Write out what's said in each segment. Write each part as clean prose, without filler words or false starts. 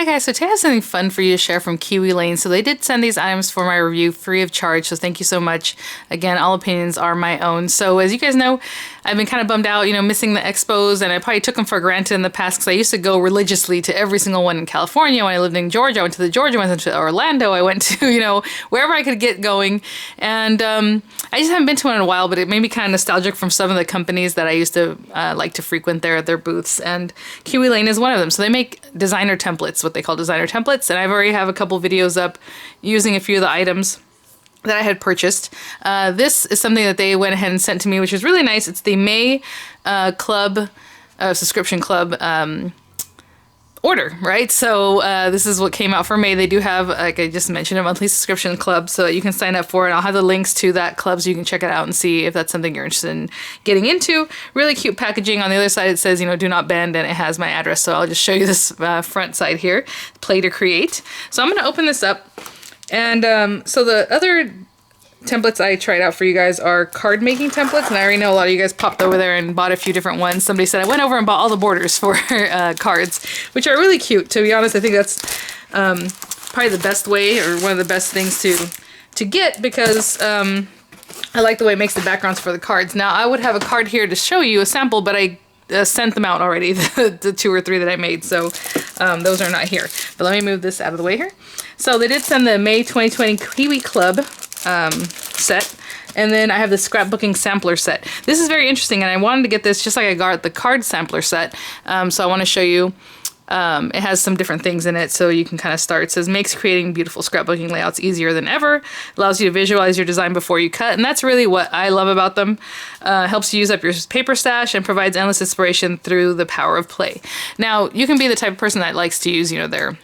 Hi guys, so today I have something fun for you to share from Kiwi Lane. So they did send these items for my review free of charge, so thank you so much. Again, all opinions are my own. So as you guys know, I've been kind of bummed out, missing the expos, and I probably took them for granted in the past because I used to go religiously to every single one in California. When I lived in Georgia, I went to the Georgia ones, went to Orlando, I went to, wherever I could get going. And I just haven't been to one in a while, but it made me kind of nostalgic from some of the companies that I used to like to frequent their booths, and Kiwi Lane is one of them. So they make designer templates, what they call designer templates, and I've already have a couple videos up using a few of the items that I had purchased. This is something that they went ahead and sent to me, which is really nice. It's the May Club, subscription club order, right? So this is what came out for May. They do have, like I just mentioned, a monthly subscription club so that you can sign up for it. I'll have the links to that club so you can check it out and see if that's something you're interested in getting into. Really cute packaging. On the other side it says, do not bend, and it has my address. So I'll just show you this front side here. Play to create. So I'm going to open this up. And so the other templates I tried out for you guys are card making templates, and I already know a lot of you guys popped over there and bought a few different ones. Somebody said I went over and bought all the borders for cards, which are really cute. To be honest, I think that's probably the best way, or one of the best things to get, because I like the way it makes the backgrounds for the cards. Now I would have a card here to show you a sample, but I sent them out already, the 2 or 3 that I made, so those are not here. But let me move this out of the way here. So they did send the May 2020 Kiwi Club set, and then I have the Scrapbooking Sampler Set. This is very interesting, and I wanted to get this just like I got the card sampler set, so I want to show you. It has some different things in it, so you can kind of start. It says, makes creating beautiful scrapbooking layouts easier than ever, allows you to visualize your design before you cut, and that's really what I love about them. Helps you use up your paper stash and provides endless inspiration through the power of play. Now, you can be the type of person that likes to use, their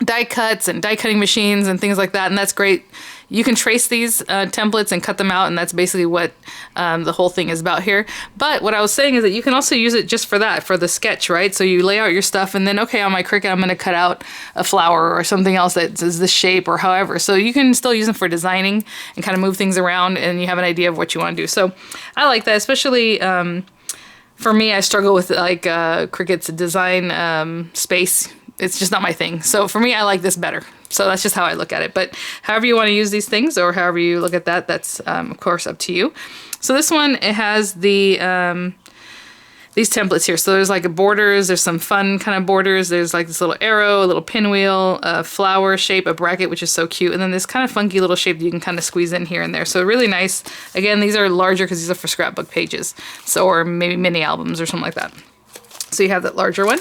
die cuts and die cutting machines and things like that, and that's great. You can trace these templates and cut them out, and that's basically what the whole thing is about here. But what I was saying is that you can also use it just for that, for the sketch, right? So you lay out your stuff, and then, okay, on my Cricut, I'm going to cut out a flower or something else that is this shape or however. So you can still use them for designing and kind of move things around, and you have an idea of what you want to do. So I like that, especially for me. I struggle with like Cricut's design space. It's just not my thing. So for me, I like this better. So that's just how I look at it. But however you want to use these things, or however you look at that, that's of course up to you. So this one, it has the these templates here. So there's like borders, there's some fun kind of borders. There's like this little arrow, a little pinwheel, a flower shape, a bracket, which is so cute. And then this kind of funky little shape that you can kind of squeeze in here and there. So really nice. Again, these are larger because these are for scrapbook pages. So, or maybe mini albums or something like that. So you have that larger one.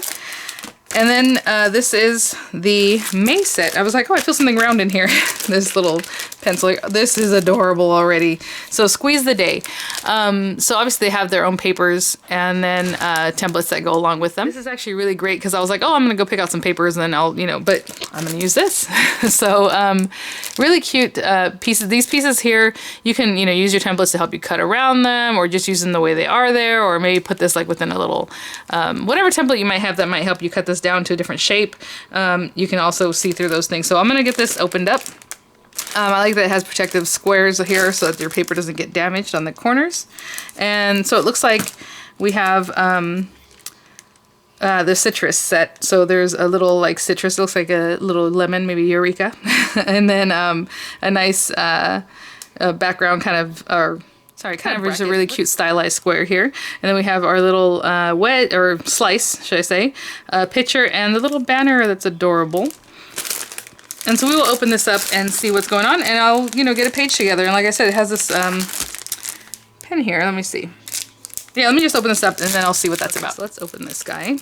And then this is the May set. I was like, oh, I feel something round in here. This little pencil. This is adorable already. So Squeeze the Day. So obviously they have their own papers and then templates that go along with them. This is actually really great because I was like, oh, I'm going to go pick out some papers and then I'll, but I'm going to use this. So really cute pieces. These pieces here, you can, use your templates to help you cut around them, or just use them the way they are there, or maybe put this like within a little, whatever template you might have that might help you cut this down to a different shape. You can also see through those things. So I'm going to get this opened up. I like that it has protective squares here so that your paper doesn't get damaged on the corners. And so it looks like we have the citrus set. So there's a little like citrus, it looks like a little lemon, maybe Eureka. And then a nice background kind of, kind of just a really cute stylized square here. And then we have our little wedge, or slice, should I say, picture, and the little banner that's adorable. And so we will open this up and see what's going on, and I'll, get a page together. And like I said, it has this pen here. Let me see. Yeah, let me just open this up, and then I'll see what that's about. So let's open this guy.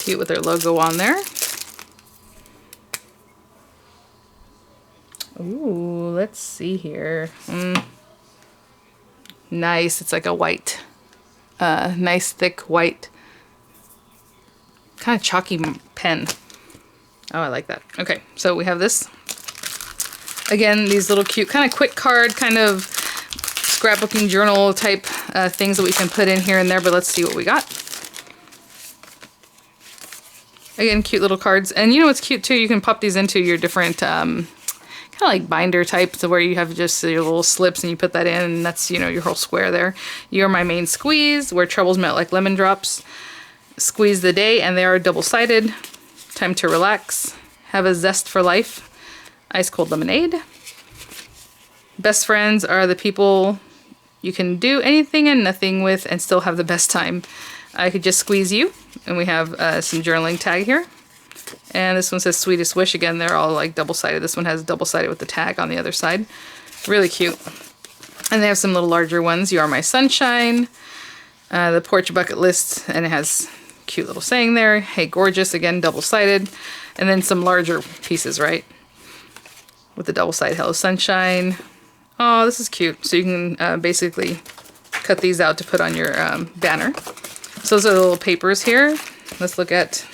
Cute with their logo on there. Ooh, let's see here. Nice. It's like a white, nice thick white, kind of chalky pen. Oh, I like that. Okay, so we have this. Again, these little cute, kind of quick card, kind of scrapbooking journal type things that we can put in here and there, but let's see what we got. Again, cute little cards. And what's cute too? You can pop these into your different kind of like binder type, so where you have just your little slips and you put that in, and that's, your whole square there. You're my main squeeze, where troubles melt like lemon drops. Squeeze the day, and they are double-sided. Time to relax. Have a zest for life. Ice cold lemonade. Best friends are the people you can do anything and nothing with and still have the best time. I could just squeeze you. And we have some journaling tag here. And this one says Sweetest Wish. Again, they're all like double-sided. This one has double-sided with the tag on the other side. Really cute. And they have some little larger ones. You Are My Sunshine. The Porch Bucket List. And it has a cute little saying there. Hey, gorgeous. Again, double-sided. And then some larger pieces, right? With the double-sided Hello Sunshine. Oh, this is cute. So you can basically cut these out to put on your banner. So those are the little papers here. Let's look at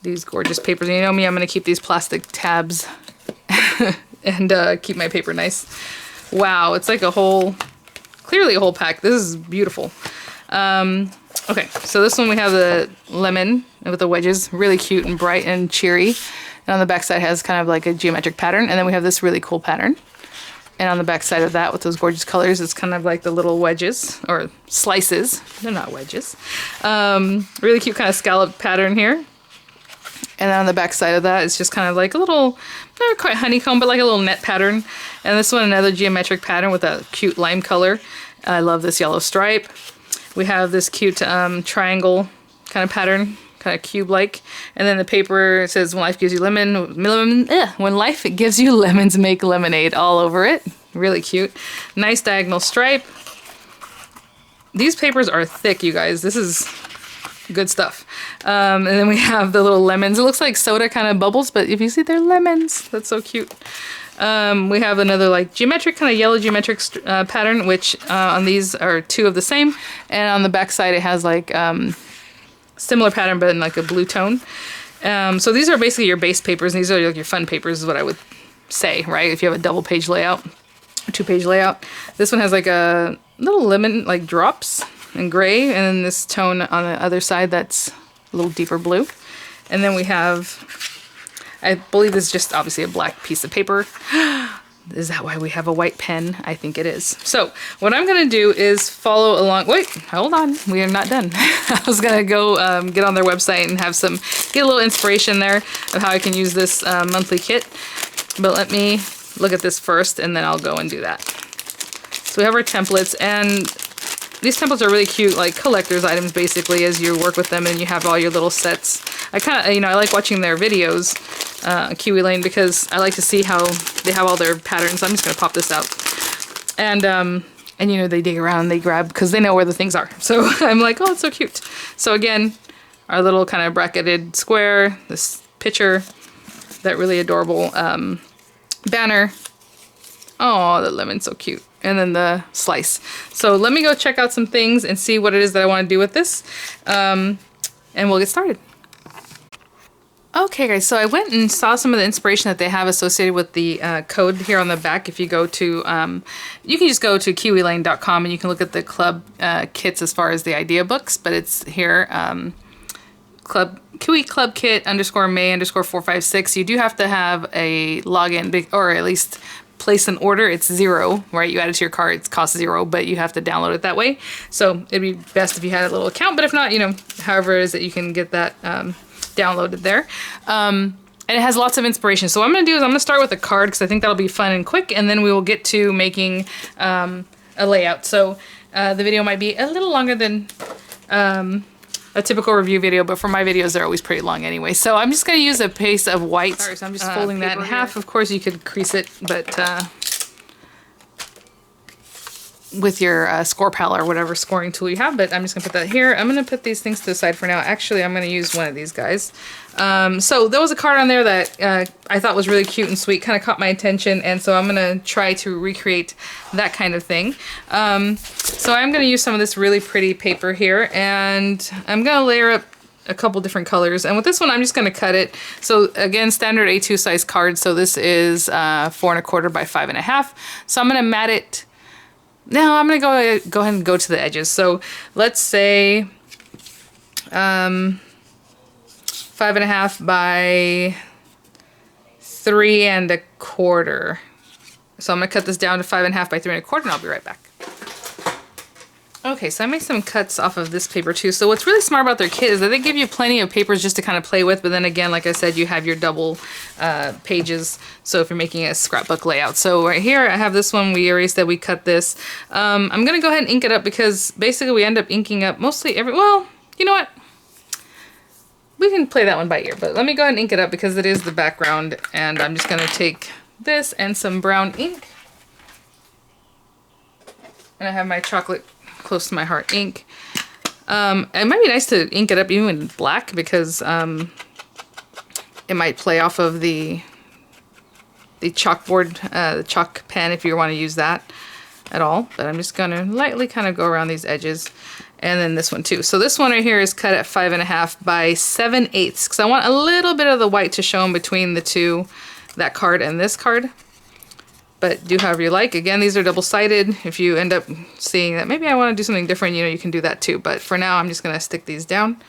these gorgeous papers. And you know me, I'm going to keep these plastic tabs and keep my paper nice. Wow, it's like a whole, clearly a whole pack. This is beautiful. Okay, so this one we have the lemon with the wedges. Really cute and bright and cheery. And on the back side has kind of like a geometric pattern. And then we have this really cool pattern. And on the back side of that with those gorgeous colors, it's kind of like the little wedges or slices. They're not wedges. Really cute kind of scallop pattern here. And then on the back side of that, it's just kind of like a little, not quite honeycomb, but like a little net pattern. And this one, another geometric pattern with a cute lime color. I love this yellow stripe. We have this cute triangle kind of pattern, kind of cube-like. And then the paper says, when life gives you when life gives you lemons, make lemonade, all over it. Really cute. Nice diagonal stripe. These papers are thick, you guys. This is good stuff. And then we have the little lemons. It looks like soda kind of bubbles, but if you see, they're lemons. That's so cute. We have another like geometric, kind of yellow geometric pattern, which on these are two of the same. And on the back side, it has like similar pattern, but in like a blue tone. So these are basically your base papers, and these are like your fun papers is what I would say, right? If you have a double page layout, or 2-page layout. This one has like a little lemon, like drops in gray, and then this tone on the other side that's a little deeper blue. And then we have, I believe this is just obviously a black piece of paper. Is that why we have a white pen? I think it is. So what I'm going to do is follow along. Wait, hold on. We are not done. I was going to go get on their website and have get a little inspiration there of how I can use this monthly kit. But let me look at this first, and then I'll go and do that. So we have our templates, and these templates are really cute, like collector's items basically, as you work with them and you have all your little sets. I kind of, I like watching their videos, Kiwi Lane, because I like to see how they have all their patterns. I'm just going to pop this out. And they dig around, they grab, because they know where the things are. So I'm like, oh, it's so cute. So again, our little kind of bracketed square, this picture, that really adorable banner. Oh, the lemon's so cute. And then the slice. So let me go check out some things and see what it is that I want to do with this. And we'll get started. Okay guys, so I went and saw some of the inspiration that they have associated with the code here on the back. If you go to, you can just go to kiwilane.com and you can look at the club kits as far as the idea books, but it's here, Kiwi Club Kit _May_456. You do have to have a login, or at least place an order. It's $0, right? You add it to your cart, it costs $0, but you have to download it that way. So it'd be best if you had a little account, but if not, however it is that you can get that downloaded there. And it has lots of inspiration. So what I'm going to do is I'm going to start with a card because I think that'll be fun and quick, and then we will get to making a layout. So the video might be a little longer than a typical review video, but for my videos, they're always pretty long anyway. So I'm just going to use a piece of white. Sorry, so I'm just folding that in half. Of course, you could crease it, but with your score pal or whatever scoring tool you have, but I'm just going to put that here. I'm going to put these things to the side for now. Actually, I'm going to use one of these guys. So there was a card on there that I thought was really cute and sweet, kind of caught my attention, and so I'm going to try to recreate that kind of thing. So I'm going to use some of this really pretty paper here, and I'm going to layer up a couple different colors. And with this one, I'm just going to cut it. So again, standard A2 size card. So this is 4 1/4 by 5 1/2. So I'm going to mat it. Now I'm going to go ahead and go to the edges. So let's say 5 1/2 by 3 1/4. So I'm going to cut this down to 5 1/2 by 3 1/4, and I'll be right back. Okay, so I made some cuts off of this paper too. So what's really smart about their kit is that they give you plenty of papers just to kind of play with, but then again, like I said, you have your double pages, so if you're making a scrapbook layout. So right here, I have this one, we erased that, we cut this. I'm gonna go ahead and ink it up because basically we end up inking up mostly well, you know what? We can play that one by ear, but let me go ahead and ink it up because it is the background, and I'm just gonna take this and some brown ink. And I have my chocolate close to my heart ink. It might be nice to ink it up even in black because it might play off of the chalkboard, the chalk pen if you want to use that at all. But I'm just gonna lightly kind of go around these edges. And then this one too. So this one right here is cut at 5.5 by 7/8 because I want a little bit of the white to show in between the two, that card and this card. But do however you like. Again, these are double-sided. If you end up seeing that maybe I want to do something different, you know, you can do that too. But for now, I'm just going to stick these down.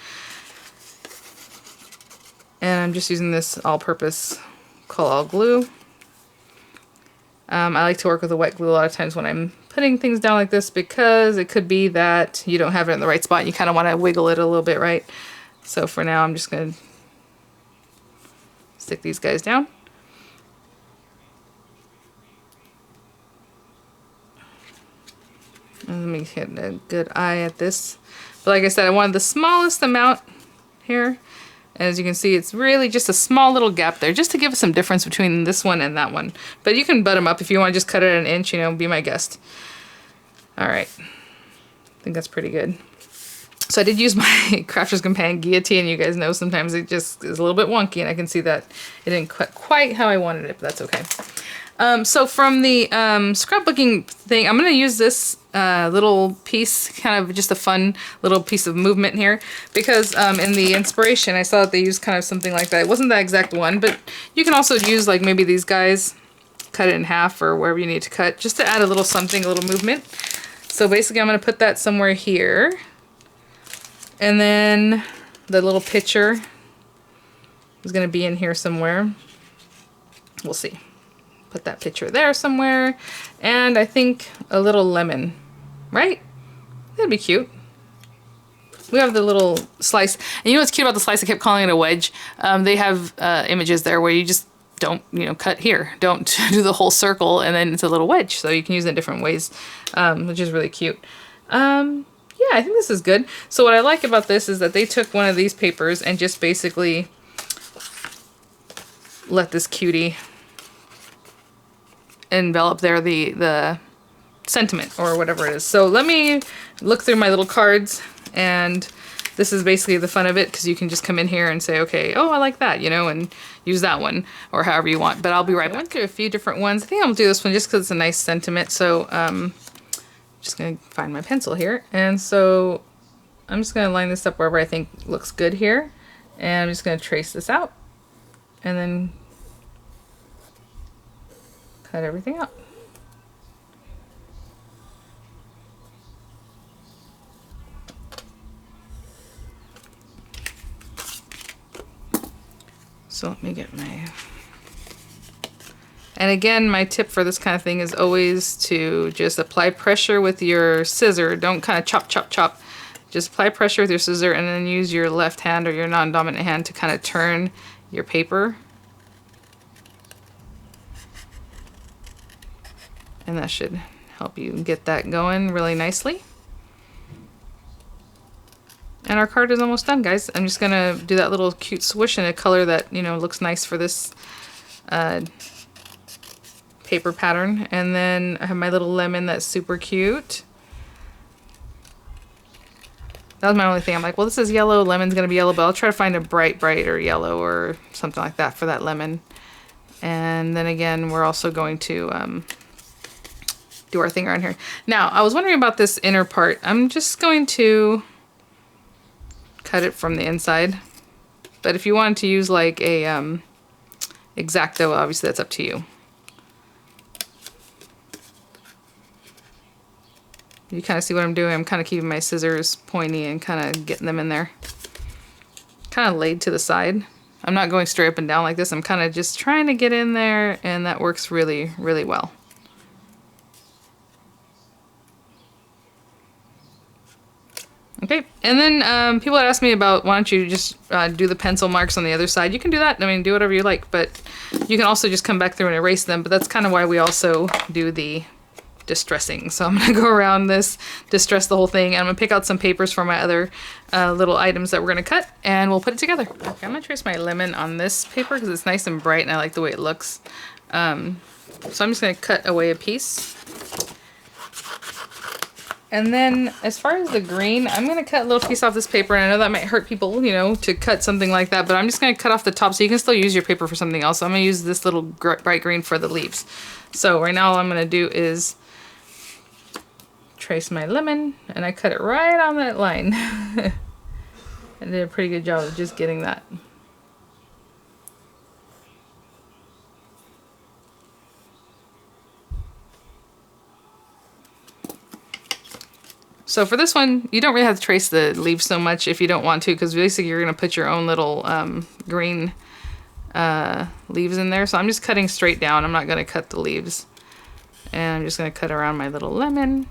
And I'm just using this all-purpose Kohl glue. I like to work with a wet glue a lot of times when I'm putting things down like this because it could be that you don't have it in the right spot. You kind of want to wiggle it a little bit, right? So for now, I'm just going to stick these guys down. Let me get a good eye at this. But like I said, I wanted the smallest amount here. As you can see, it's really just a small little gap there, just to give us some difference between this one and that one. But you can butt them up if you want to just cut it at 1 inch, you know, be my guest. All right. I think that's pretty good. So I did use my Crafter's Companion guillotine. You guys know sometimes it just is a little bit wonky, and I can see that it didn't cut quite how I wanted it, but that's okay. So from the scrapbooking thing, I'm going to use this little piece, kind of just a fun little piece of movement here, because in the inspiration I saw that they used kind of something like that. It wasn't that exact one, but you can also use like maybe these guys, cut it in half or wherever you need to cut, just to add a little something, a little movement. So basically I'm going to put that somewhere here, and then the little picture is going to be in here somewhere. We'll see. Put that picture there somewhere, and I think a little lemon, right? That'd be cute. We have the little slice, and you know what's cute about the slice? I kept calling it a wedge. They have images there where you just don't, you know, cut here. Don't do the whole circle, and then it's a little wedge, so you can use it in different ways, which is really cute. Yeah, I think this is good. So what I like about this is that they took one of these papers and just basically let this cutie envelop there the sentiment or whatever it is. So let me look through my little cards, and this is basically the fun of it, because you can just come in here and say, okay, oh, I like that, you know, and use that one or however you want. But I'll be right back. I went through a few different ones. I think I'll do this one just because it's a nice sentiment. So just gonna find my pencil here, and so I'm just gonna line this up wherever I think looks good here, and I'm just gonna trace this out and then cut everything out. So let me get my... And again, my tip for this kind of thing is always to just apply pressure with your scissor. Don't kind of chop, chop, chop. Just apply pressure with your scissor, and then use your left hand or your non-dominant hand to kind of turn your paper. And that should help you get that going really nicely. And our card is almost done, guys. I'm just gonna do that little cute swoosh in a color that, you know, looks nice for this paper pattern. And then I have my little lemon that's super cute. That was my only thing. I'm like, well, this is yellow, lemon's gonna be yellow, but I'll try to find a brighter yellow or something like that for that lemon. And then again, we're also going to do our thing around here. Now, I was wondering about this inner part. I'm just going to cut it from the inside. But if you wanted to use like a X-Acto, obviously that's up to you. You kind of see what I'm doing. I'm kind of keeping my scissors pointy and kind of getting them in there. Kind of laid to the side. I'm not going straight up and down like this. I'm kind of just trying to get in there, and that works really, really well. Okay, and then people had asked me about why don't you just do the pencil marks on the other side. You can do that. I mean, do whatever you like, but you can also just come back through and erase them. But that's kind of why we also do the distressing. So I'm going to go around this, distress the whole thing, and I'm going to pick out some papers for my other little items that we're going to cut, and we'll put it together. Okay, I'm going to trace my lemon on this paper because it's nice and bright, and I like the way it looks. So I'm just going to cut away a piece. And then as far as the green, I'm going to cut a little piece off this paper, and I know that might hurt people, you know, to cut something like that, but I'm just going to cut off the top so you can still use your paper for something else. So I'm going to use this little bright green for the leaves. So right now all I'm going to do is trace my lemon, and I cut it right on that line. I did a pretty good job of just getting that. So for this one, you don't really have to trace the leaves so much if you don't want to, because basically you're going to put your own little green leaves in there. So I'm just cutting straight down. I'm not going to cut the leaves. And I'm just going to cut around my little lemon.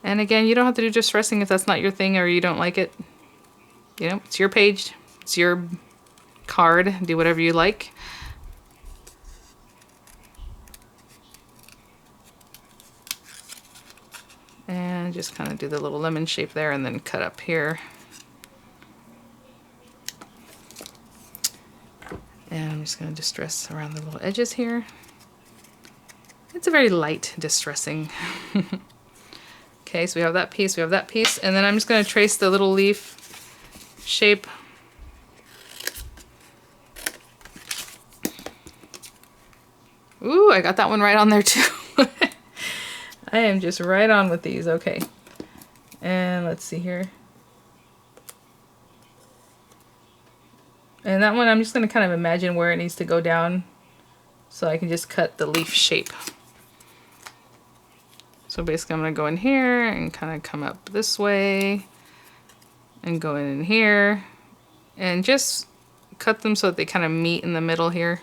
And again, you don't have to do distressing if that's not your thing or you don't like it. You know, it's your page, it's your card, do whatever you like. And just kind of do the little lemon shape there and then cut up here. And I'm just going to distress around the little edges here. It's a very light distressing. Okay, so we have that piece, and then I'm just going to trace the little leaf shape. Ooh, I got that one right on there too. I am just right on with these, okay. And let's see here. And that one, I'm just going to kind of imagine where it needs to go down so I can just cut the leaf shape. So basically I'm going to go in here and kind of come up this way and go in here and just cut them so that they kind of meet in the middle here.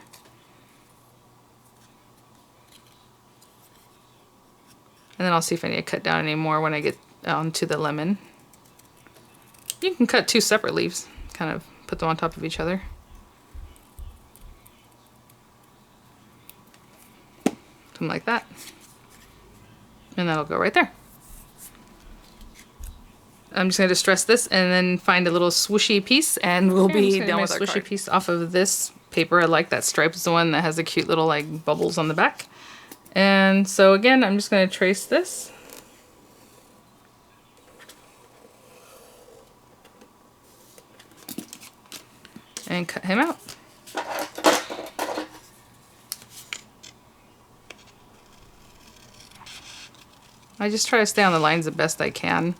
And then I'll see if I need to cut down any more when I get onto the lemon. You can cut two separate leaves, kind of put them on top of each other. Something like that. And that'll go right there. I'm just going to distress this and then find a little swooshy piece, and we'll be done with our swooshy piece off of this paper. I like that stripe. It's the one that has the cute little like bubbles on the back. And so again, I'm just going to trace this. And cut him out. I just try to stay on the lines the best I can.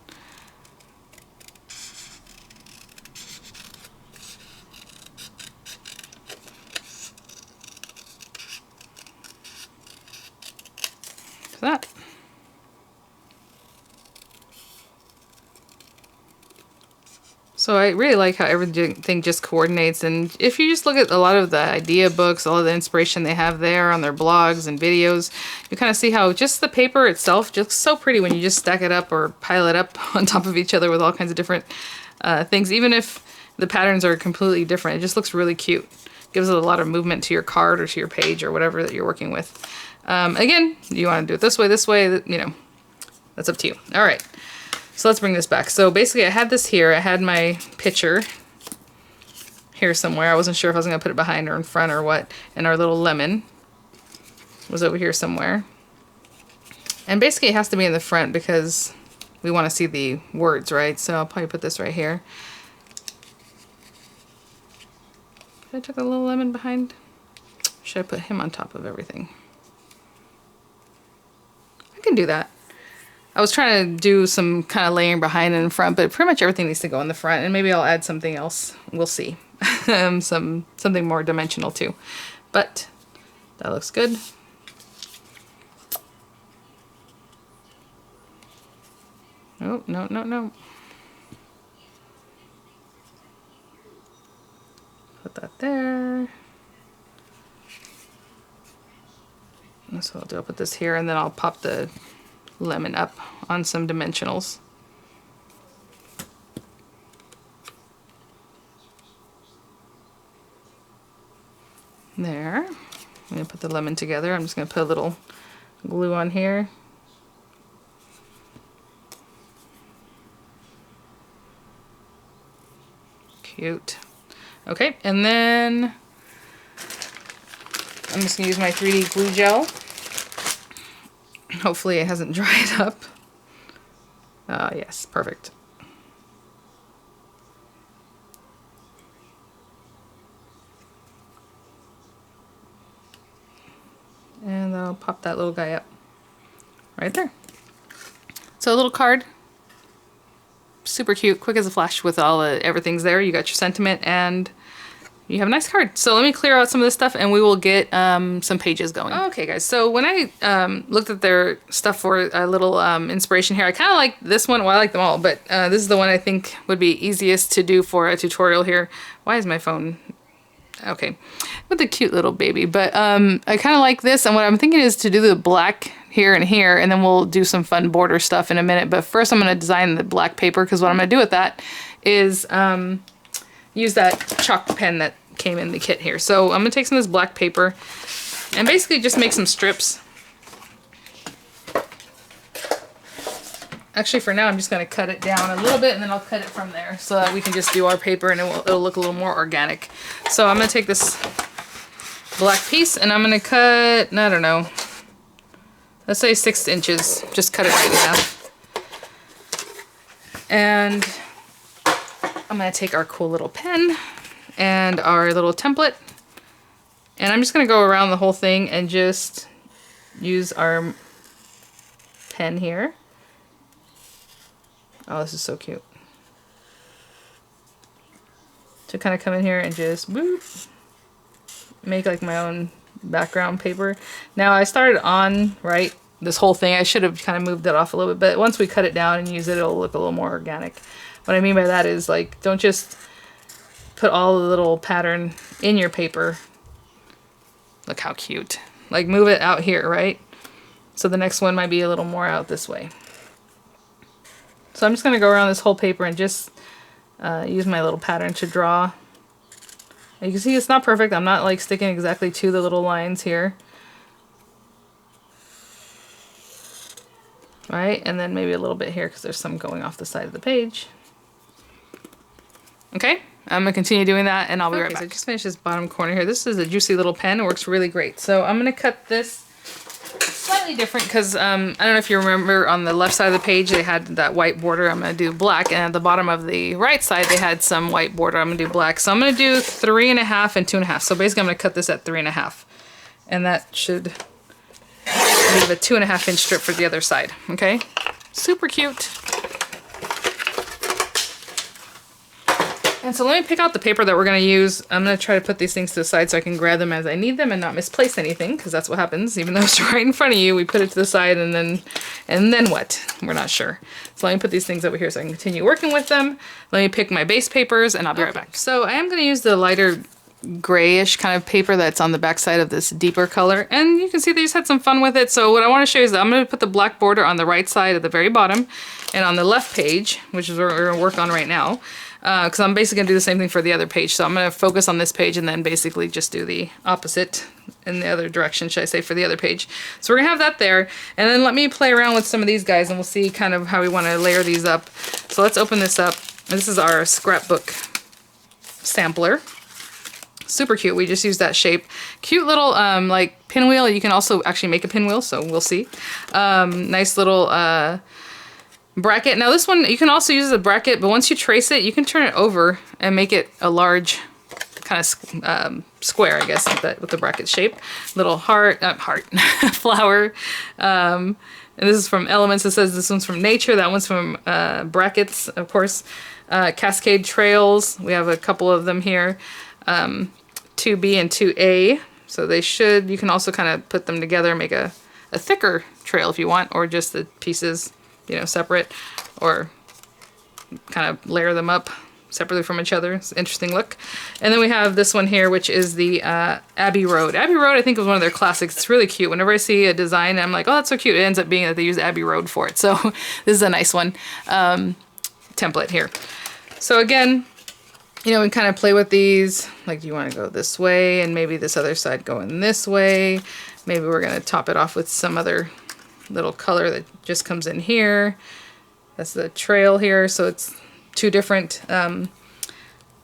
That. So I really like how everything just coordinates, and if you just look at a lot of the idea books, all of the inspiration they have there on their blogs and videos, you kind of see how just the paper itself just so pretty when you just stack it up or pile it up on top of each other with all kinds of different things. Even if the patterns are completely different, it just looks really cute. Gives it a lot of movement to your card or to your page or whatever that you're working with. Again, you want to do it this way, you know, that's up to you. All right. So let's bring this back. So basically I had this here. I had my picture here somewhere. I wasn't sure if I was going to put it behind or in front or what. And our little lemon was over here somewhere. And basically it has to be in the front because we want to see the words, right? So I'll probably put this right here. Should I tuck the little lemon behind? Should I put him on top of everything? I can do that. I was trying to do some kind of layering behind and in front, but pretty much everything needs to go in the front, and maybe I'll add something else. We'll see. Something more dimensional too. But that looks good. Oh, no, no, no. Put that there. That's what I'll do. I'll put this here, and then I'll pop the lemon up on some dimensionals. There. I'm going to put the lemon together. I'm just going to put a little glue on here. Cute. Okay, and then I'm just going to use my 3D glue gel. Hopefully it hasn't dried up. Yes, perfect. And I'll pop that little guy up right there. So a little card, super cute, quick as a flash with all everything's there. You got your sentiment and you have a nice card. So let me clear out some of this stuff and we will get some pages going. Okay guys, so when I looked at their stuff for a little inspiration here, I kind of like this one. Well, I like them all, but this is the one I think would be easiest to do for a tutorial here. Why is my phone... Okay, with the cute little baby, but I kind of like this, and what I'm thinking is to do the black here and here, and then we'll do some fun border stuff in a minute. But first I'm going to design the black paper, because what I'm going to do with that is use that chalk pen that came in the kit here. So I'm going to take some of this black paper and basically just make some strips. Actually, for now, I'm just going to cut it down a little bit, and then I'll cut it from there so that we can just do our paper and it'll look a little more organic. So I'm going to take this black piece and I'm going to cut, I don't know, let's say 6 inches. Just cut it right in half. And I'm going to take our cool little pen and our little template, and I'm just going to go around the whole thing and just use our pen here. Oh, this is so cute. To kind of come in here and just boop, make like my own background paper. Now I started on, right, this whole thing. I should have kind of moved it off a little bit, but once we cut it down and use it, it'll look a little more organic. What I mean by that is, like, don't just put all the little pattern in your paper. Look how cute. Like, move it out here, right? So the next one might be a little more out this way. So I'm just going to go around this whole paper and just use my little pattern to draw. And you can see it's not perfect. I'm not like sticking exactly to the little lines here. Right, and then maybe a little bit here because there's some going off the side of the page. Okay, I'm going to continue doing that and I'll be right back. So I just finished this bottom corner here. This is a juicy little pen. It works really great. So I'm going to cut this slightly different because I don't know if you remember, on the left side of the page they had that white border. I'm going to do black, and at the bottom of the right side they had some white border. I'm going to do black. So I'm going to do 3.5 and 2.5. So basically I'm going to cut this at 3.5, and that should leave a 2.5 inch strip for the other side. Okay, super cute. And so let me pick out the paper that we're going to use. I'm going to try to put these things to the side so I can grab them as I need them and not misplace anything, because that's what happens. Even though it's right in front of you, we put it to the side and then what? We're not sure. So let me put these things over here so I can continue working with them. Let me pick my base papers and I'll be right back. So I am going to use the lighter grayish kind of paper that's on the back side of this deeper color, and you can see they just had some fun with it. So what I want to show you is that I'm going to put the black border on the right side at the very bottom, and on the left page, which is what we're going to work on right now, because I'm basically going to do the same thing for the other page. So I'm going to focus on this page and then basically just do the opposite in the other direction, should I say, for the other page. So we're going to have that there, and then let me play around with some of these guys and we'll see kind of how we want to layer these up. So let's open this up. This is our scrapbook sampler. Super cute. We just used that shape. Cute little like pinwheel. You can also actually make a pinwheel, so we'll see. Nice little bracket. Now this one you can also use as a bracket, but once you trace it, you can turn it over and make it a large kind of square, I guess, with the bracket shape. Little heart, flower. And this is from Elements. It says this one's from Nature. That one's from Brackets, of course. Cascade Trails. We have a couple of them here. 2B and 2A. So they should, you can also kind of put them together and make a thicker trail if you want, or just the pieces, you know, separate, or kind of layer them up separately from each other. It's an interesting look. And then we have this one here, which is the Abbey Road. Abbey Road, I think, was one of their classics. It's really cute. Whenever I see a design, I'm like, oh, that's so cute. It ends up being that they use Abbey Road for it. So this is a nice one. Template here. So again, you know, we kind of play with these. Like, do you want to go this way and maybe this other side going this way? Maybe we're going to top it off with some other little color that just comes in here. That's the trail here. So it's two different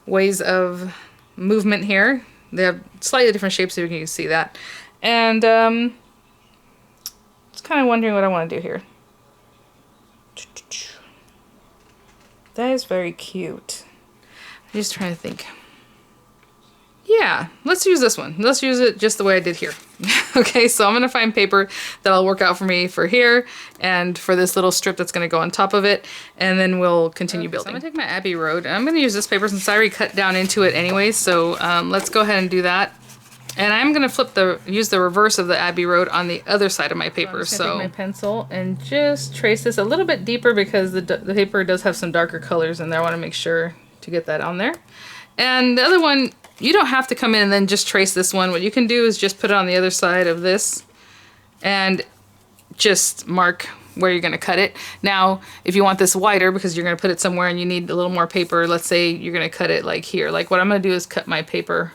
ways of movement here. They have slightly different shapes, so you can see that. And just kind of wondering what I want to do here. That is very cute. I'm just trying to think. Yeah, let's use this one. Let's use it just the way I did here. Okay, so I'm gonna find paper that'll work out for me for here and for this little strip that's gonna go on top of it, and then we'll continue building. So I'm gonna take my Abbey Road, and I'm gonna use this paper since I already cut down into it anyway, so let's go ahead and do that. And I'm gonna use the reverse of the Abbey Road on the other side of my paper. So take my pencil and just trace this a little bit deeper because the paper does have some darker colors in there. I wanna make sure to get that on there. And the other one, you don't have to come in and then just trace this one. What you can do is just put it on the other side of this and just mark where you're gonna cut it. Now, if you want this wider because you're gonna put it somewhere and you need a little more paper, let's say you're gonna cut it like here. Like what I'm gonna do is cut my paper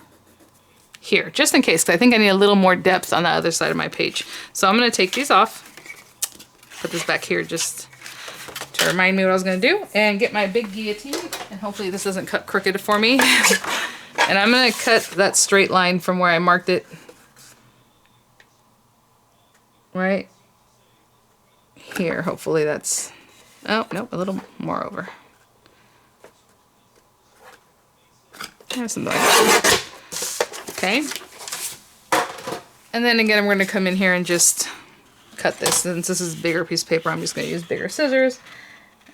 here, just in case, because I think I need a little more depth on the other side of my page. So I'm gonna take these off, put this back here just to remind me what I was gonna do, and get my big guillotine, and hopefully this doesn't cut crooked for me. And I'm gonna cut that straight line from where I marked it, right here. Hopefully that's, oh, nope, a little more over. Something like that. Okay. And then again, we're gonna come in here and just cut this. Since this is a bigger piece of paper, I'm just gonna use bigger scissors.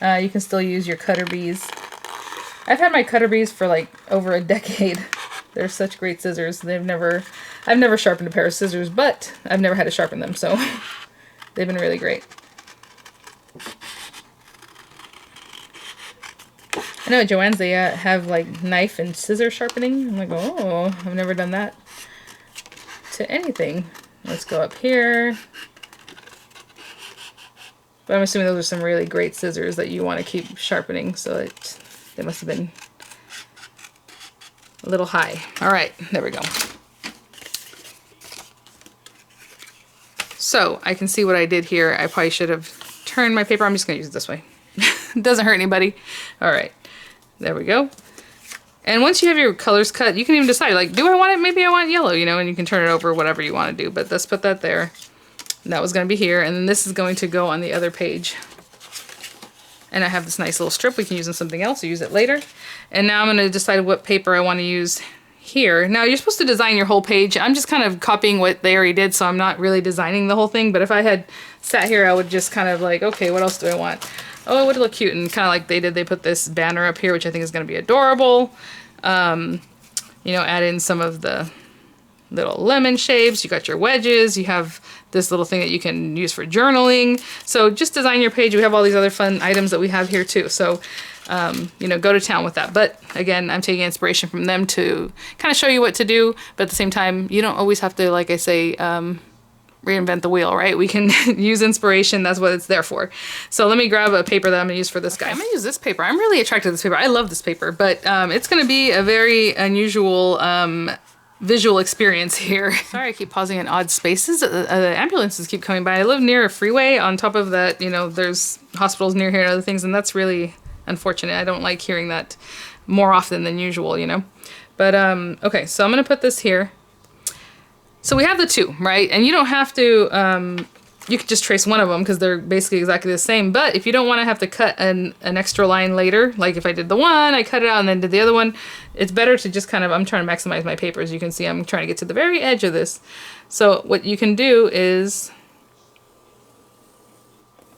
You can still use your cutter bees. I've had my cutter bees for like over a decade. They're such great scissors. I've never sharpened a pair of scissors, but I've never had to sharpen them, so they've been really great. I know at Joann's they have like knife and scissor sharpening. I'm like, oh, I've never done that to anything. Let's go up here. But I'm assuming those are some really great scissors that you want to keep sharpening, so they must have been a little high. All right, there we go. So I can see what I did here. I probably should have turned my paper. I'm just gonna use it this way. It doesn't hurt anybody. All right, there we go. And once you have your colors cut, you can even decide, like, do I want it? Maybe I want yellow, you know, and you can turn it over whatever you want to do. But let's put that there. And that was gonna be here, and then this is going to go on the other page. And I have this nice little strip. We can use in something else or use it later. And now I'm going to decide what paper I want to use here. Now you're supposed to design your whole page. I'm just kind of copying what they already did, so I'm not really designing the whole thing. But if I had sat here, I would just kind of like, okay, what else do I want? Oh, it would look cute. And kind of like they did, they put this banner up here, which I think is going to be adorable. You know, add in some of the little lemon shapes. You got your wedges. You have this little thing that you can use for journaling. So just design your page. We have all these other fun items that we have here too. So, you know, go to town with that. But again, I'm taking inspiration from them to kind of show you what to do. But at the same time, you don't always have to, like I say, reinvent the wheel, right? We can use inspiration. That's what it's there for. So let me grab a paper that I'm gonna use for this guy. I'm gonna use this paper. I'm really attracted to this paper. I love this paper, but it's gonna be a very unusual visual experience here. Sorry, I keep pausing in odd spaces. The ambulances keep coming by. I live near a freeway. On top of that, you know, there's hospitals near here and other things, and that's really unfortunate. I don't like hearing that more often than usual, you know. But okay, so I'm gonna put this here. So we have the two, right? And you don't have to, you could just trace one of them because they're basically exactly the same. But if you don't want to have to cut an extra line later, like if I did the one, I cut it out and then did the other one, it's better to just kind of, I'm trying to maximize my paper. As you can see, I'm trying to get to the very edge of this. So what you can do is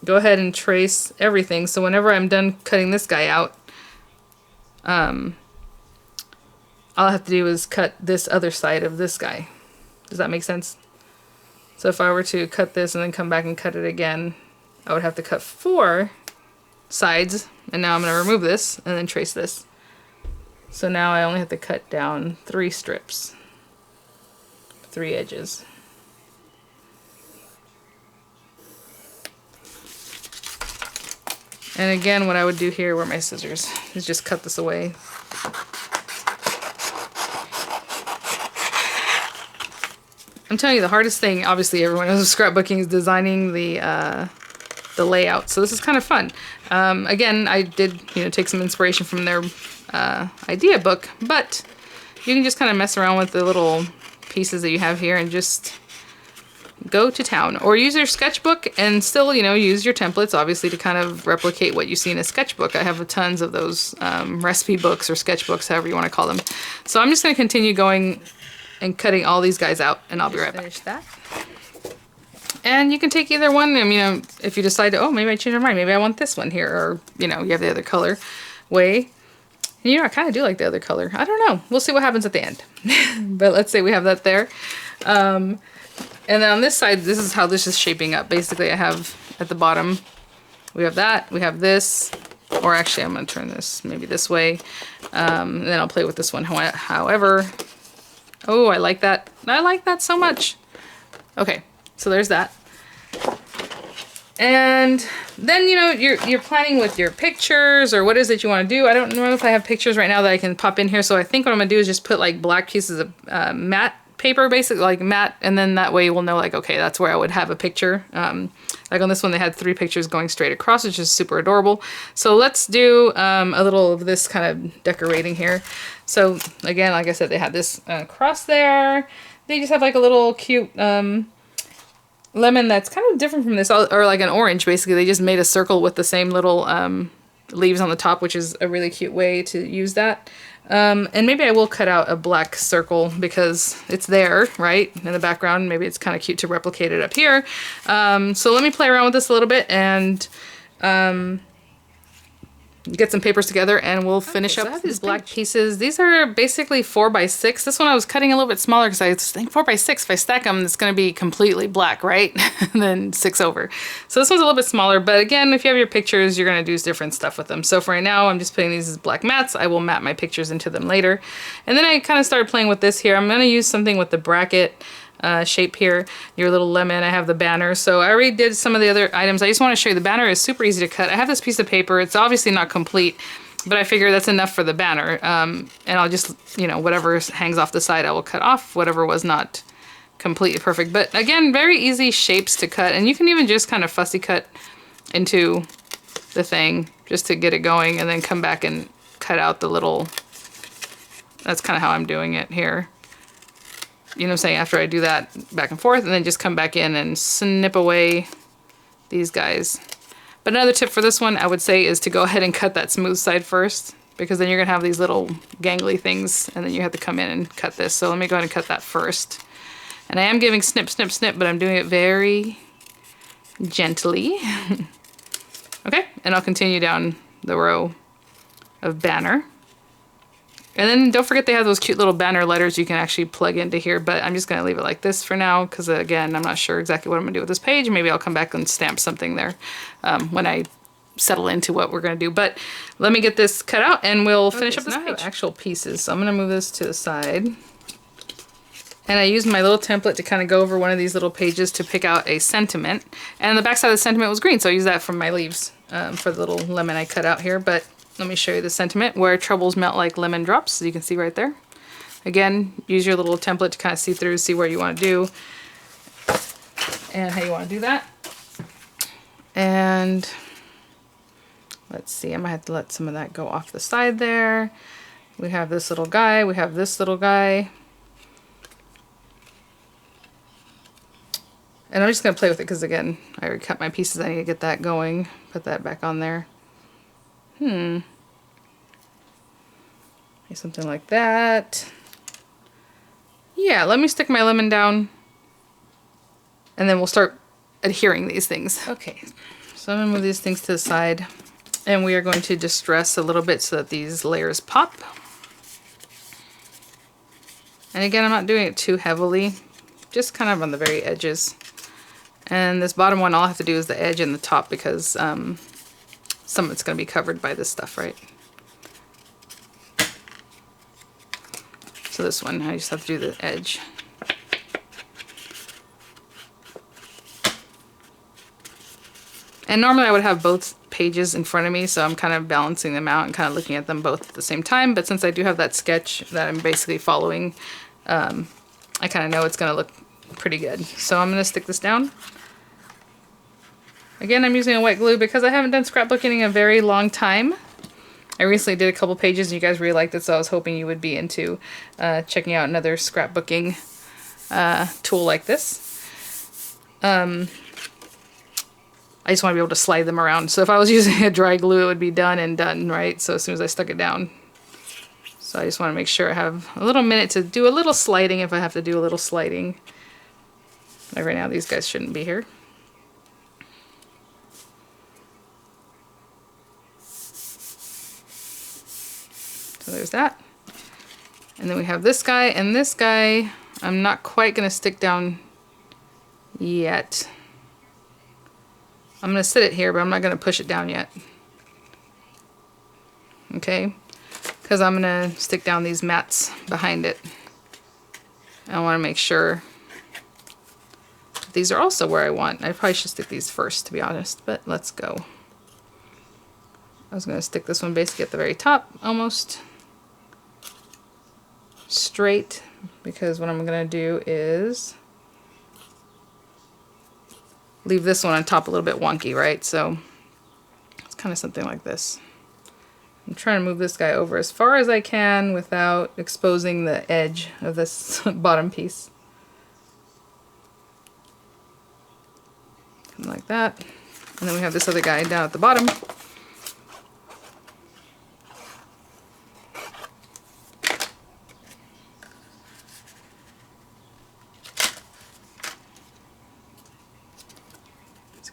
go ahead and trace everything. So whenever I'm done cutting this guy out, all I have to do is cut this other side of this guy. Does that make sense? So if I were to cut this and then come back and cut it again, I would have to cut 4 sides. And now I'm going to remove this and then trace this. So now I only have to cut down 3 strips, 3 edges. And again, what I would do here, where my scissors, is just cut this away. I'm telling you, the hardest thing, obviously everyone knows scrapbooking, is designing the layout. So this is kind of fun. Again, I did, you know, take some inspiration from their idea book, but you can just kind of mess around with the little pieces that you have here and just go to town. Or use your sketchbook and still, you know, use your templates, obviously, to kind of replicate what you see in a sketchbook. I have tons of those recipe books or sketchbooks, however you want to call them. So I'm just going to continue going and cutting all these guys out, and I'll be right back. Finish that. And you can take either one. I mean, if you decide to, oh, maybe I change my mind. Maybe I want this one here, or, you know, you have the other color way. And, you know, I kind of do like the other color. I don't know. We'll see what happens at the end. But let's say we have that there. And then on this side, this is how this is shaping up. Basically, I have at the bottom, we have that, we have this, or actually I'm going to turn this maybe this way. And then I'll play with this one. However, oh, I like that. I like that so much. Okay, so there's that. And then, you know, you're planning with your pictures or what is it you want to do. I don't know if I have pictures right now that I can pop in here. So I think what I'm going to do is just put like black pieces of matte paper, basically, like matte, and then that way we'll know, like, okay, that's where I would have a picture. Like on this one, they had 3 pictures going straight across, which is super adorable. So let's do a little of this kind of decorating here. So again, like I said, they had this cross there. They just have like a little cute lemon that's kind of different from this, or like an orange, basically. They just made a circle with the same little leaves on the top, which is a really cute way to use that. And maybe I will cut out a black circle because it's there, right, in the background. Maybe it's kind of cute to replicate it up here. So let me play around with this a little bit and get some papers together and we'll finish up. So I have these black pieces. These are basically 4x6. This one I was cutting a little bit smaller because I think 4x6, if I stack them, it's going to be completely black, right? And then 6 over. So this one's a little bit smaller, but again, if you have your pictures, you're going to do different stuff with them. So for right now, I'm just putting these as black mats. I will mat my pictures into them later. And then I kind of started playing with this here. I'm going to use something with the bracket shape here, your little lemon. I have the banner. So I already did some of the other items. I just want to show you the banner is super easy to cut. I have this piece of paper. It's obviously not complete, but I figure that's enough for the banner. And I'll just, you know, whatever hangs off the side, I will cut off. Whatever was not completely perfect. But again, very easy shapes to cut. And you can even just kind of fussy cut into the thing just to get it going and then come back and cut out the little, that's kind of how I'm doing it here. You know what I'm saying? After I do that back and forth and then just come back in and snip away these guys. But another tip for this one, I would say, is to go ahead and cut that smooth side first, because then you're going to have these little gangly things and then you have to come in and cut this. So let me go ahead and cut that first. And I am giving snip, snip, snip, but I'm doing it very gently. Okay, and I'll continue down the row of banner. And then don't forget they have those cute little banner letters you can actually plug into here, but I'm just going to leave it like this for now because, again, I'm not sure exactly what I'm going to do with this page. Maybe I'll come back and stamp something there when I settle into what we're going to do. But let me get this cut out and we'll finish up this page. I have actual pieces, so I'm going to move this to the side. And I used my little template to kind of go over one of these little pages to pick out a sentiment. And the back side of the sentiment was green, so I used that from my leaves for the little lemon I cut out here. But let me show you the sentiment, where troubles melt like lemon drops, as you can see right there. Again, use your little template to kind of see through, see where you want to do, and how you want to do that. And let's see, I might have to let some of that go off the side there. We have this little guy, we have this little guy. And I'm just going to play with it because, again, I already cut my pieces. I need to get that going. Put that back on there. Maybe something like that. Yeah, let me stick my lemon down. And then we'll start adhering these things. Okay, so I'm going to move these things to the side. And we are going to distress a little bit so that these layers pop. And again, I'm not doing it too heavily. Just kind of on the very edges. And this bottom one, all I have to do is the edge and the top because some of it's going to be covered by this stuff, right? So this one, I just have to do the edge. And normally I would have both pages in front of me, so I'm kind of balancing them out and kind of looking at them both at the same time. But since I do have that sketch that I'm basically following, I kind of know it's going to look pretty good. So I'm going to stick this down. Again, I'm using a wet glue because I haven't done scrapbooking in a very long time. I recently did a couple pages and you guys really liked it, so I was hoping you would be into checking out another scrapbooking tool like this. I just want to be able to slide them around. So if I was using a dry glue, it would be done and done, right? So as soon as I stuck it down. So I just want to make sure I have a little minute to do a little sliding if I have to do a little sliding. Like right now, these guys shouldn't be here. So there's that. And then we have this guy, and this guy I'm not quite going to stick down yet. I'm going to sit it here, but I'm not going to push it down yet. Okay? Because I'm going to stick down these mats behind it. I want to make sure these are also where I want. I probably should stick these first, to be honest, but let's go. I was going to stick this one basically at the very top, almost straight, because what I'm going to do is leave this one on top a little bit wonky, right? So it's kind of something like this. I'm trying to move this guy over as far as I can without exposing the edge of this bottom piece. Something like that. And then we have this other guy down at the bottom.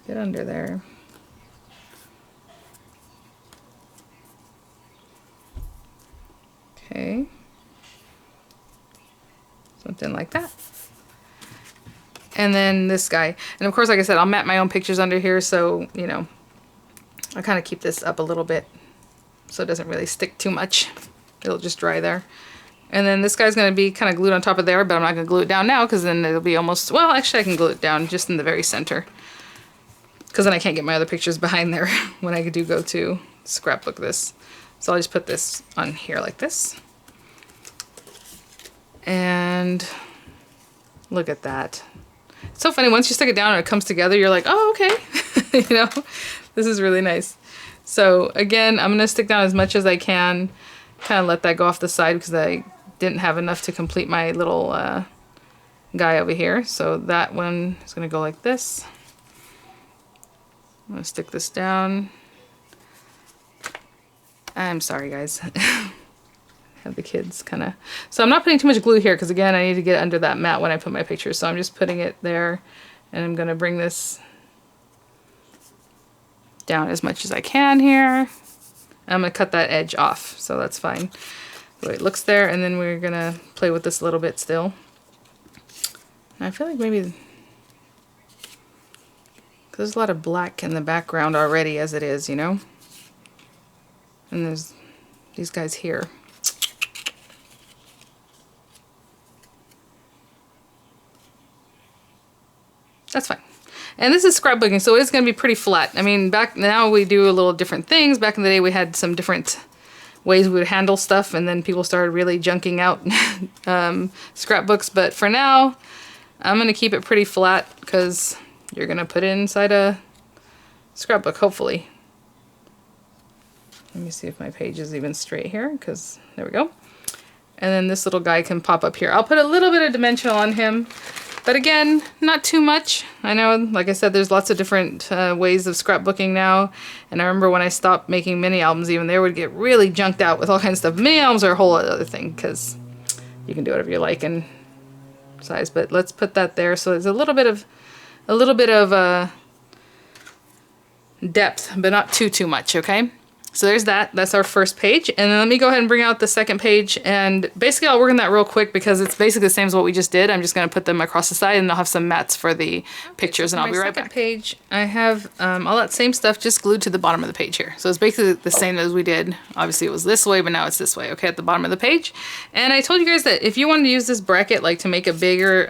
Get under there. Okay. Something like that. And then this guy. And of course, like I said, I'll mat my own pictures under here, so, you know, I kind of keep this up a little bit so it doesn't really stick too much. It'll just dry there. And then this guy's going to be kind of glued on top of there, but I'm not going to glue it down now because then it'll be almost, well, actually I can glue it down just in the very center. Because then I can't get my other pictures behind there when I do go to scrapbook this. So I'll just put this on here like this. And look at that. It's so funny, once you stick it down and it comes together, you're like, oh, okay. You know, this is really nice. So again, I'm going to stick down as much as I can. Kind of let that go off the side because I didn't have enough to complete my little guy over here. So that one is going to go like this. I'm going to stick this down. I'm sorry, guys. Have the kids kind of... So I'm not putting too much glue here because, again, I need to get under that mat when I put my pictures. So I'm just putting it there. And I'm going to bring this down as much as I can here. I'm going to cut that edge off. So that's fine. The way it looks there. And then we're going to play with this a little bit still. And I feel like maybe... There's a lot of black in the background already as it is, you know? And there's these guys here. That's fine. And this is scrapbooking, so it's going to be pretty flat. I mean, back now we do a little different things. Back in the day we had some different ways we would handle stuff, and then people started really junking out scrapbooks. But for now, I'm going to keep it pretty flat because... You're going to put it inside a scrapbook, hopefully. Let me see if my page is even straight here, because there we go. And then this little guy can pop up here. I'll put a little bit of dimensional on him, but again, not too much. I know, like I said, there's lots of different ways of scrapbooking now. And I remember when I stopped making mini albums, even they would get really junked out with all kinds of stuff. Mini albums are a whole other thing, because you can do whatever you like in size. But let's put that there, so there's a little bit of depth, but not too much, okay? So there's that. That's our first page. And then let me go ahead and bring out the second page. And basically I'll work on that real quick because it's basically the same as what we just did. I'm just going to put them across the side and I'll have some mats for the pictures and I'll be right back. Page, I have all that same stuff just glued to the bottom of the page here. So it's basically the same as we did. Obviously it was this way, but now it's this way, okay, at the bottom of the page. And I told you guys that if you wanted to use this bracket like to make a bigger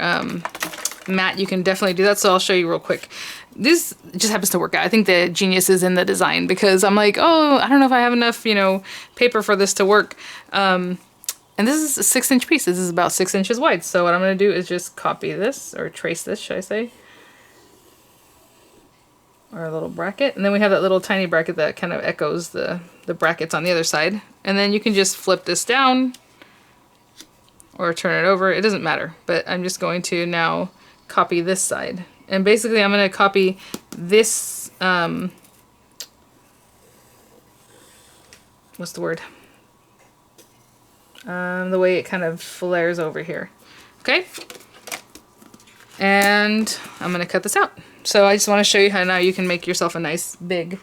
mat, you can definitely do that. So I'll show you real quick. This just happens to work out. I think the genius is in the design because I'm like, oh, I don't know if I have enough, you know, paper for this to work. And this is a 6-inch piece. This is about 6 inches wide. So what I'm going to do is just copy this, or trace this, should I say. Our little bracket. And then we have that little tiny bracket that kind of echoes the brackets on the other side. And then you can just flip this down or turn it over. It doesn't matter. But I'm just going to now copy this side. And basically I'm going to copy this, what's the word? The way it kind of flares over here. Okay? And I'm going to cut this out. So I just want to show you how now you can make yourself a nice big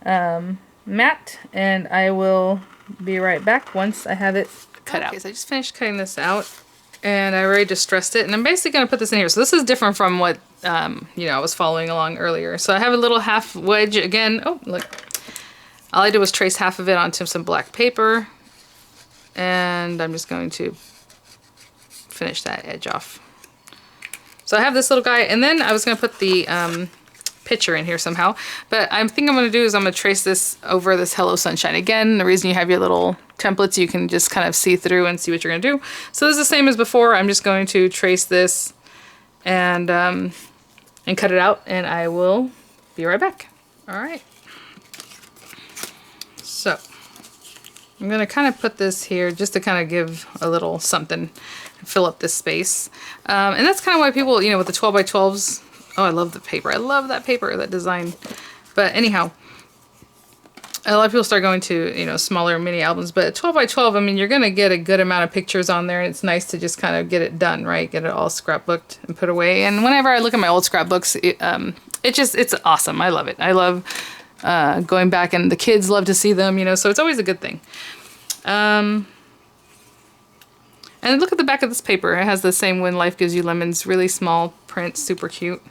mat. And I will be right back once I have it cut out. So I just finished cutting this out. And I already distressed it. And I'm basically going to put this in here. So this is different from what, you know, I was following along earlier. So I have a little half wedge again. Oh, look. All I did was trace half of it onto some black paper. And I'm just going to finish that edge off. So I have this little guy. And then I was going to put the picture in here somehow. But I think I'm going to do is I'm going to trace this over this Hello Sunshine. Again, the reason you have your little templates, you can just kind of see through and see what you're going to do. So this is the same as before. I'm just going to trace this and cut it out, and I will be right back. All right. So I'm going to kind of put this here just to kind of give a little something, fill up this space. And that's kind of why people, you know, with the 12 by 12s, oh, I love the paper. I love that paper, that design. But anyhow, a lot of people start going to, you know, smaller mini albums. But 12 by 12, I mean, you're going to get a good amount of pictures on there. It's nice to just kind of get it done, right? Get it all scrapbooked and put away. And whenever I look at my old scrapbooks, it's awesome. I love it. I love going back, and the kids love to see them, you know, so it's always a good thing. And look at the back of this paper. It has the same When Life Gives You Lemons, really small print, super cute.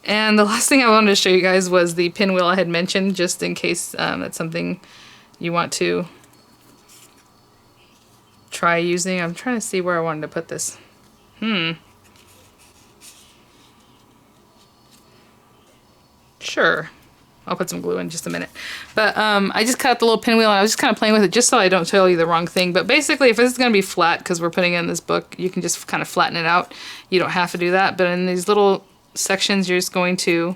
And the last thing I wanted to show you guys was the pinwheel I had mentioned, just in case that's something you want to try using. I'm trying to see where I wanted to put this. Sure. I'll put some glue in just a minute. But I just cut the little pinwheel, and I was just kind of playing with it just so I don't tell you the wrong thing. But basically, if this is going to be flat, because we're putting it in this book, you can just kind of flatten it out. You don't have to do that. But in these little sections, you're just going to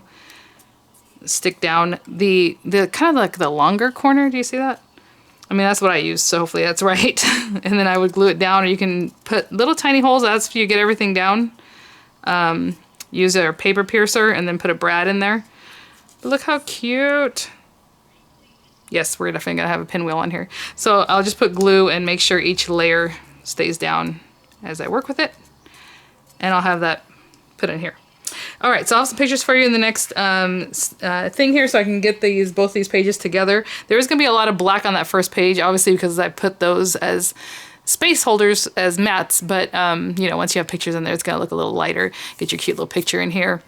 stick down the kind of like the longer corner. Do you see that? I mean, that's what I use, so hopefully that's right. And then I would glue it down, or you can put little tiny holes. That's if you get everything down. Use a paper piercer and then put a brad in there. But look how cute. Yes, we're definitely gonna have a pinwheel on here. So I'll just put glue and make sure each layer stays down as I work with it. And I'll have that put in here. All right, so I'll have some pictures for you in the next thing here, so I can get both these pages together. There's gonna be a lot of black on that first page, obviously, because I put those as space holders, as mats, but you know, once you have pictures in there, it's gonna look a little lighter. Get your cute little picture in here.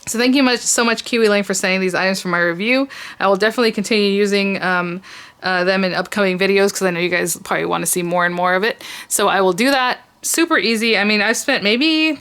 So thank you so much, Kiwi Lane, for sending these items for my review. I will definitely continue using them in upcoming videos, because I know you guys probably want to see more and more of it. So I will do that. Super easy. I mean, I've spent maybe,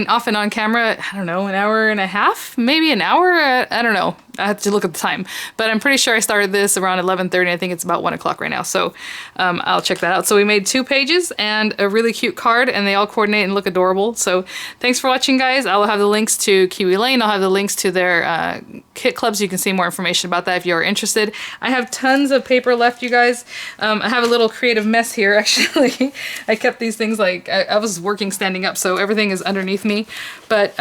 off and on camera, I don't know, an hour and a half, maybe an hour. I don't know. I have to look at the time, but I'm pretty sure I started this around 11:30. I think it's about 1 o'clock right now. So I'll check that out. So we made 2 pages and a really cute card, and they all coordinate and look adorable. So thanks for watching, guys. I will have the links to Kiwi Lane. I'll have the links to their kit clubs. You can see more information about that if you're interested. I have tons of paper left, you guys. I have a little creative mess here, actually. I kept these things like, I was working standing up, so everything is underneath me. But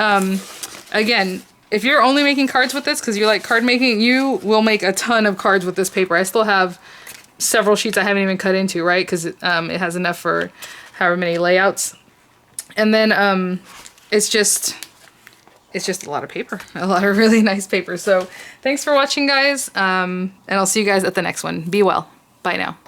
again, if you're only making cards with this because you like card making, you will make a ton of cards with this paper. I still have several sheets I haven't even cut into, right? Because it has enough for however many layouts. And then it's it's just a lot of paper, a lot of really nice paper. So thanks for watching, guys. And I'll see you guys at the next one. Be well. Bye now.